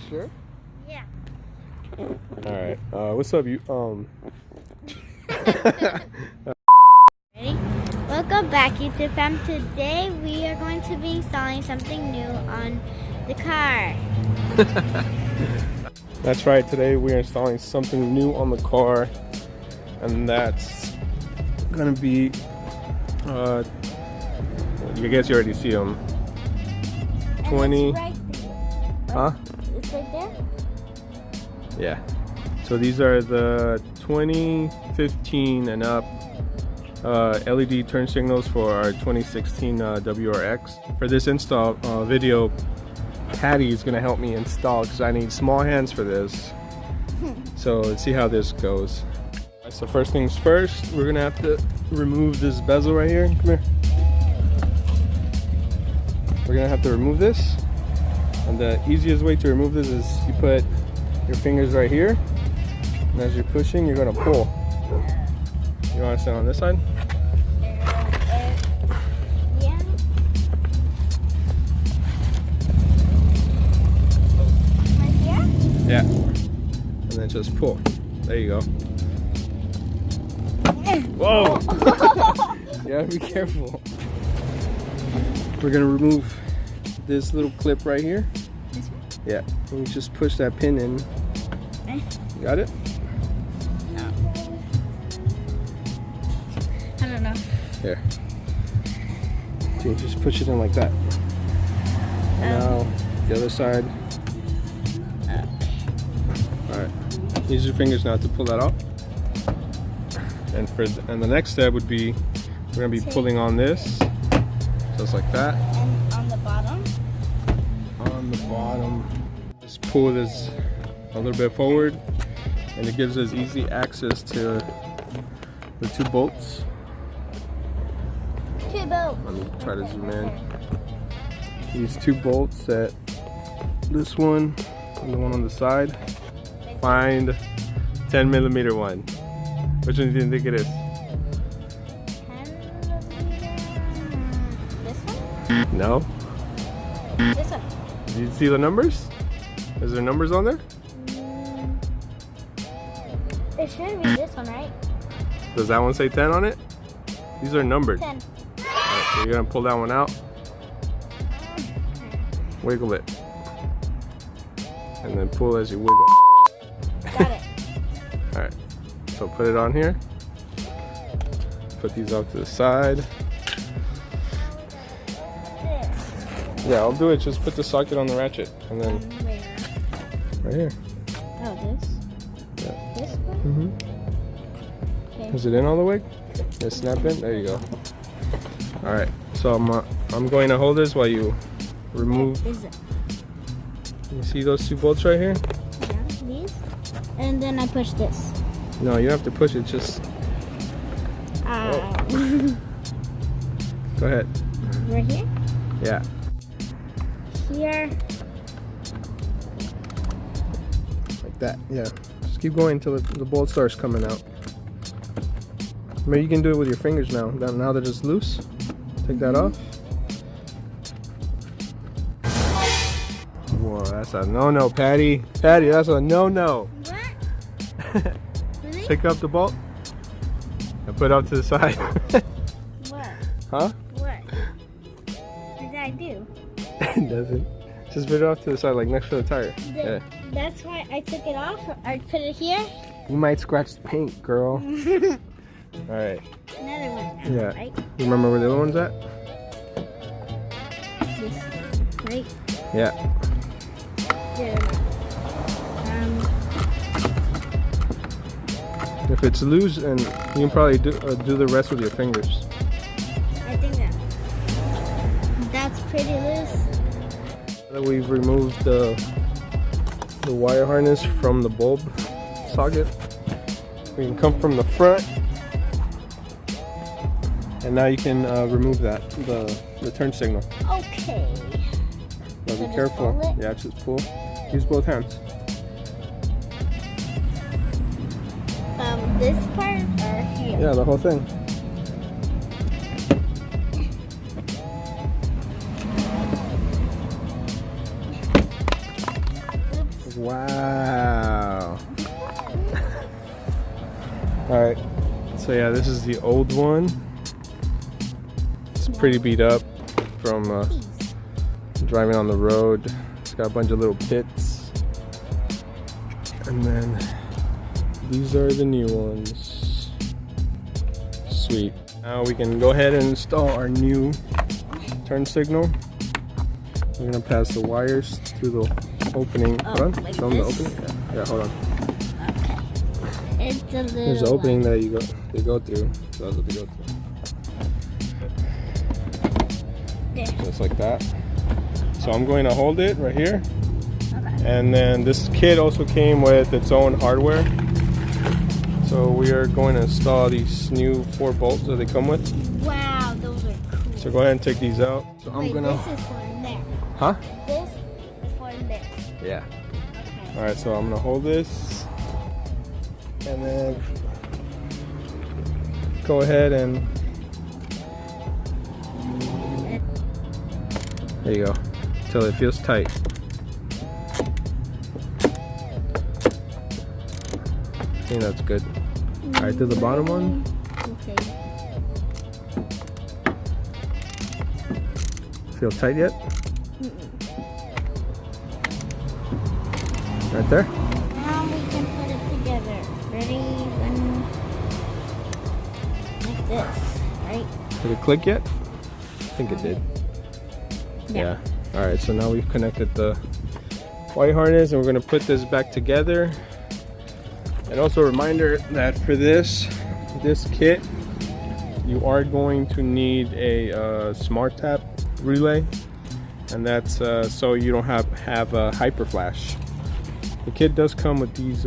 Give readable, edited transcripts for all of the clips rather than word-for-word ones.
Sure? Yeah. Alright, what's up, you, Ready? Welcome back, YouTube fam. Today we are going to be installing something new on the car. That's right, today we are installing something new on the car, and that's gonna be, I guess you already see them. 20. It's right there. Huh? It's right there? Yeah. So these are the 2015 and up LED turn signals for our 2016 WRX. For this install video, Patty is gonna help me install because I need small hands for this. So let's see how this goes. Right, so first things first, we're gonna have to remove this bezel right here. Come here. We're gonna have to remove this. And the easiest way to remove this is you put your fingers right here, and as you're pushing, you're gonna pull. You wanna stand on this side? Yeah. Right here? Yeah. And then just pull. There you go. Whoa! You gotta be careful. We're gonna remove this little clip right here. This one? Yeah. And you just push that pin in. Okay. You got it? No. I don't know. Here. So you just push it in like that. Now, the other side. Okay. Alright. Use your fingers now to pull that out. And the next step would be we're gonna be pulling on this. Just like that. And on the bottom? On the bottom. Just pull this a little bit forward, and it gives us easy access to the two bolts. Two bolts. Let me try to zoom in. These two bolts, that this one and the one on the side. Find 10mm one. Which one do you think it is? 10mm. This one? No? This one. Do you see the numbers? Is there numbers on there? It should be this one, right? Does that one say 10 on it? These are numbered. 10. Alright, so you're gonna pull that one out. Wiggle it. And then pull as you wiggle. Got it. Alright, so put it on here. Put these off to the side. Yeah, I'll do it. Just put the socket on the ratchet. And then Where? right here. Oh, this? Yeah. This one? Okay. Is it in all the way? Yeah, snap in. There you go. Alright, so I'm going to hold this while you remove. Is it? You see those two bolts right here? Yeah, these. And then I push this. No, you have to push it. Just go ahead. Right here? Yeah. Here. Like that. Yeah. Just keep going until the bolt starts coming out. Maybe you can do it with your fingers now. Now that it's loose. Take that off. Whoa, that's a no-no, Patty. Patty, that's a no-no. What? Really? Pick up the bolt and put it up to the side. What? Huh? What? What did I do? It doesn't. Just put it off to the side, like next to the tire. Yeah. That's why I took it off. I put it here. You might scratch the paint, girl. Alright. Another one. Yeah. Right? You remember where the other one's at? This. Right? Yeah. There. If it's loose, and you can probably do the rest with your fingers. I think that's pretty loose. Now that we've removed the wire harness from the bulb socket, we can come from the front, and now you can remove that the turn signal. Okay. But So be just careful. pull it? Yeah, just pull. Use both hands. This part or here? Yeah, the whole thing. Oops. Wow. Alright, so yeah, this is the old one. It's pretty beat up from driving on the road. It's got a bunch of little pits. And then these are the new ones. Sweet. Now we can go ahead and install our new turn signal. We're gonna pass the wires through the opening. Oh, hold on, like show them the this? opening. Yeah, hold on. Okay. It's a little. There's an opening that they go through. So that's what they go through. There. Just like that. So I'm going to hold it right here. Okay. And then this kit also came with its own hardware. So we are going to install these new 4 bolts that they come with. Wow, those are cool. So go ahead and take these out. So Wait, I'm gonna. this is for in there. Huh? This is for in there. Yeah. Okay. All right. So I'm gonna hold this, and then go ahead and. There you go. Till it feels tight. I think that's good. All right, to the bottom one. Okay. Feel tight yet? Right there. Now we can put it together. Ready? One. Like this, right? Did it click yet? I think it did. Yeah. All right, so now we've connected the white harness and we're gonna put this back together. And also a reminder that for this kit, you are going to need a smart tap relay, and that's so you don't have a hyper flash. The kit does come with these,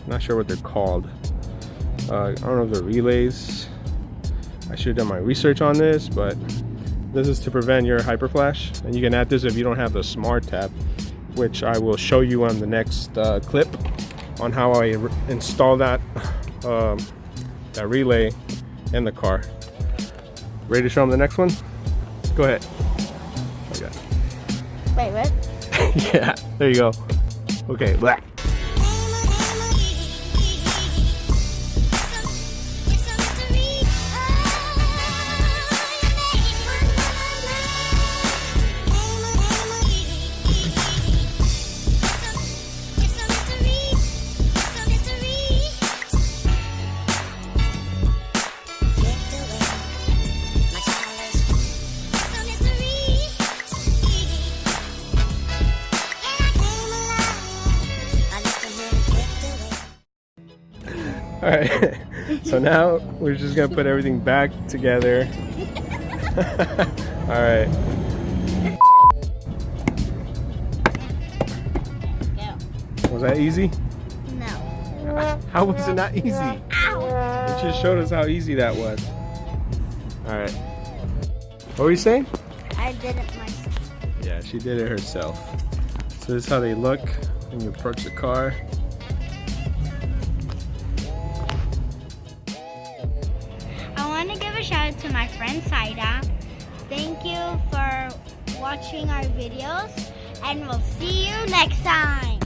not sure what they're called. I don't know if they're relays. I should have done my research on this, but this is to prevent your hyper flash, and you can add this if you don't have the smart tap, which I will show you on the next clip on how I install that that relay in the car. Ready to show them the next one? Go ahead. Okay. Wait, what? Yeah, there you go. Okay, black. All right, so now we're just gonna put everything back together. All right. Go. Was that easy? No. How was it not easy? Ow. You just showed us how easy that was. All right. What were you saying? I did it myself. Yeah, she did it herself. So this is how they look when you approach the car. I want to give a shout out to my friend Saida. Thank you for watching our videos, and we'll see you next time.